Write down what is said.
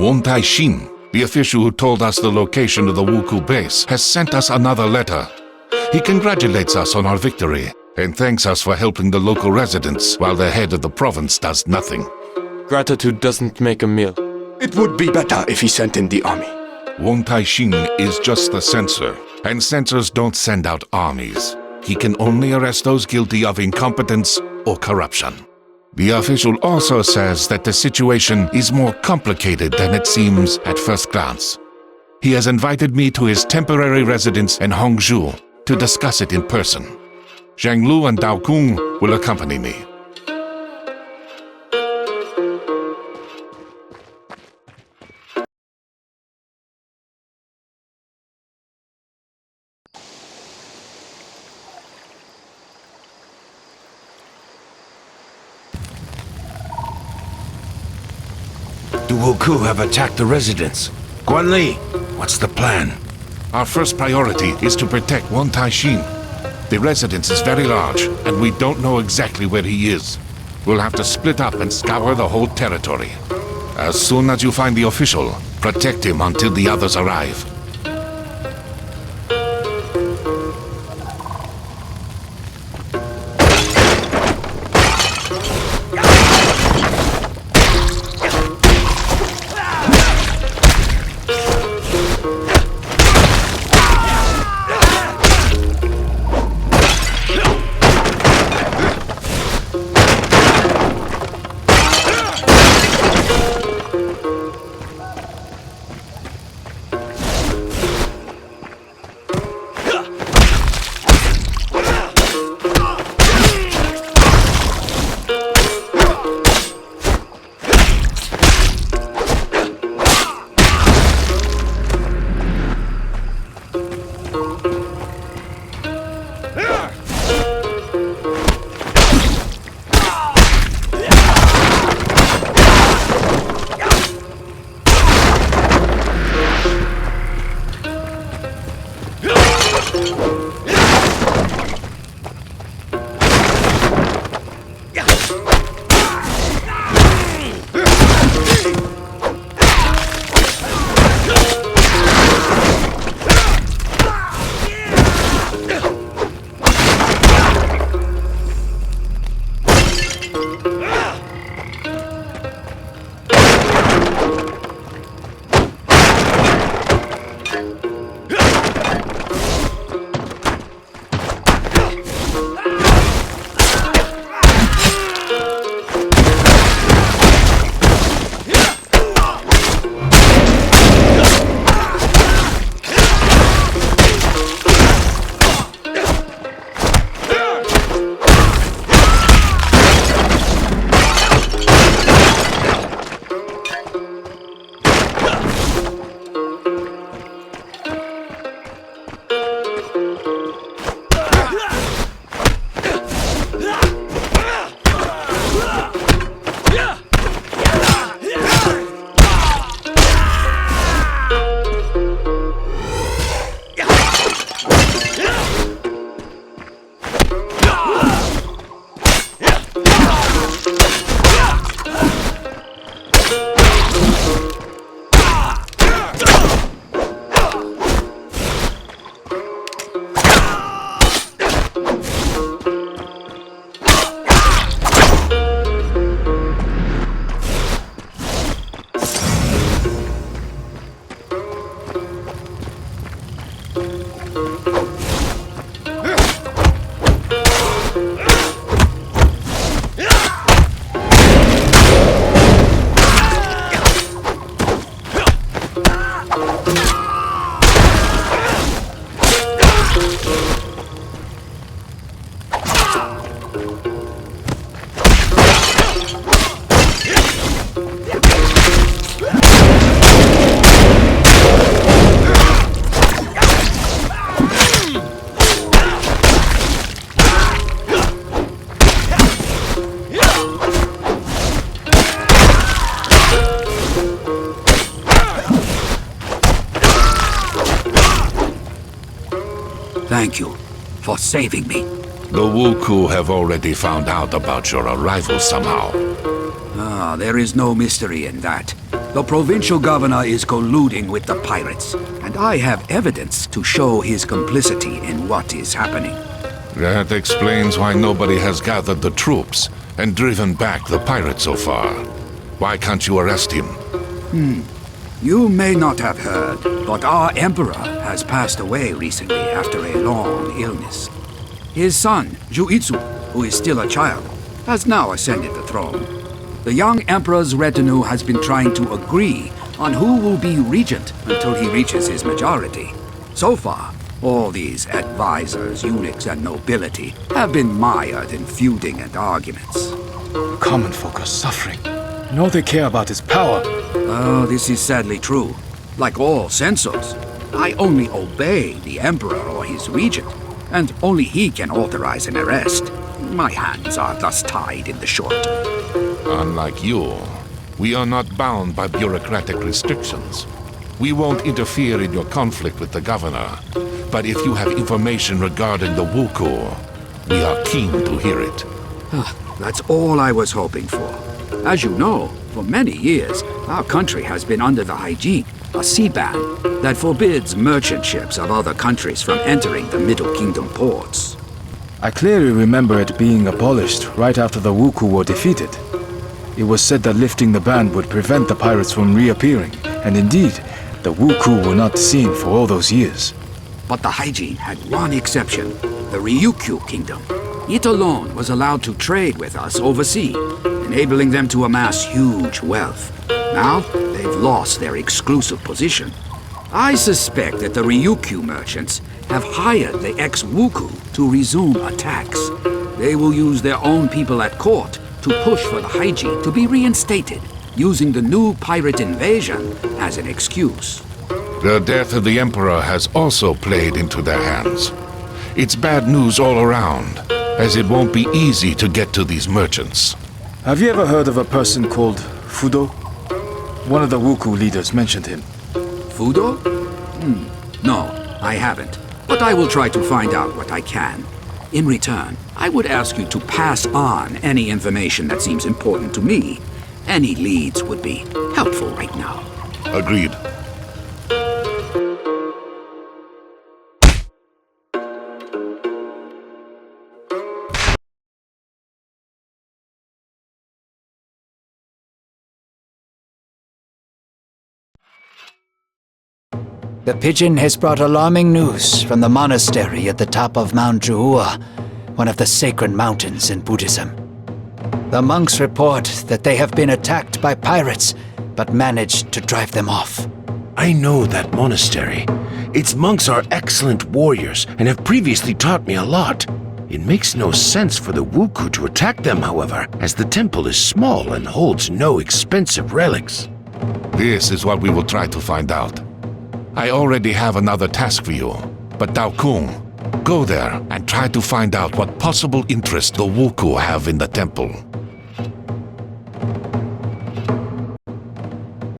Wong Tai-shin, the official who told us the location of the Wuku base, has sent us another letter. He congratulates us on our victory and thanks us for helping the local residents while the head of the province does nothing. Gratitude doesn't make a meal. It would be better if he sent in the army. Wong Tai-shin is just the censor, and censors don't send out armies. He can only arrest those guilty of incompetence or corruption. The official also says that the situation is more complicated than it seems at first glance. He has invited me to his temporary residence in Hangzhou to discuss it in person. Zhang Lu and Dao Kung will accompany me. The Wuku have attacked the residence. Guan Li, what's the plan? Our first priority is to protect Wong Tai-shin. The residence is very large, and we don't know exactly where he is. We'll have to split up and scour the whole territory. As soon as you find the official, protect him until the others arrive. Thank you for saving me. The Wuku have already found out about your arrival somehow. There is no mystery in that. The provincial governor is colluding with the pirates, and I have evidence to show his complicity in what is happening. That explains why nobody has gathered the troops and driven back the pirates so far. Why can't you arrest him? You may not have heard, but our emperor has passed away recently after a long illness. His son, Juitsu, who is still a child, has now ascended the throne. The young emperor's retinue has been trying to agree on who will be regent until he reaches his majority. So far, all these advisors, eunuchs, and nobility have been mired in feuding and arguments. Common folk are suffering, and all they care about is power. Oh, this is sadly true. Like all censors, I only obey the emperor or his regent, and only he can authorize an arrest. My hands are thus tied in the short term. Unlike you, we are not bound by bureaucratic restrictions. We won't interfere in your conflict with the governor, but if you have information regarding the Wuku, we are keen to hear it. That's all I was hoping for. As you know, for many years, our country has been under the Haijin, a sea ban that forbids merchant ships of other countries from entering the Middle Kingdom ports. I clearly remember it being abolished right after the Wuku were defeated. It was said that lifting the ban would prevent the pirates from reappearing, and indeed, the Wuku were not seen for all those years. But the Haijin had one exception, the Ryukyu Kingdom. It alone was allowed to trade with us overseas, enabling them to amass huge wealth. Now, they've lost their exclusive position. I suspect that the Ryukyu merchants have hired the ex-Wuku to resume attacks. They will use their own people at court to push for the Haijin to be reinstated, using the new pirate invasion as an excuse. The death of the Emperor has also played into their hands. It's bad news all around, as it won't be easy to get to these merchants. Have you ever heard of a person called Fudo? One of the Wuku leaders mentioned him. Fudo? No, I haven't. But I will try to find out what I can. In return, I would ask you to pass on any information that seems important to me. Any leads would be helpful right now. Agreed. The pigeon has brought alarming news from the monastery at the top of Mount Zhuhua, one of the sacred mountains in Buddhism. The monks report that they have been attacked by pirates, but managed to drive them off. I know that monastery. Its monks are excellent warriors and have previously taught me a lot. It makes no sense for the Wuku to attack them, however, as the temple is small and holds no expensive relics. This is what we will try to find out. I already have another task for you, but Dao Kung, go there and try to find out what possible interest the Wuku have in the temple.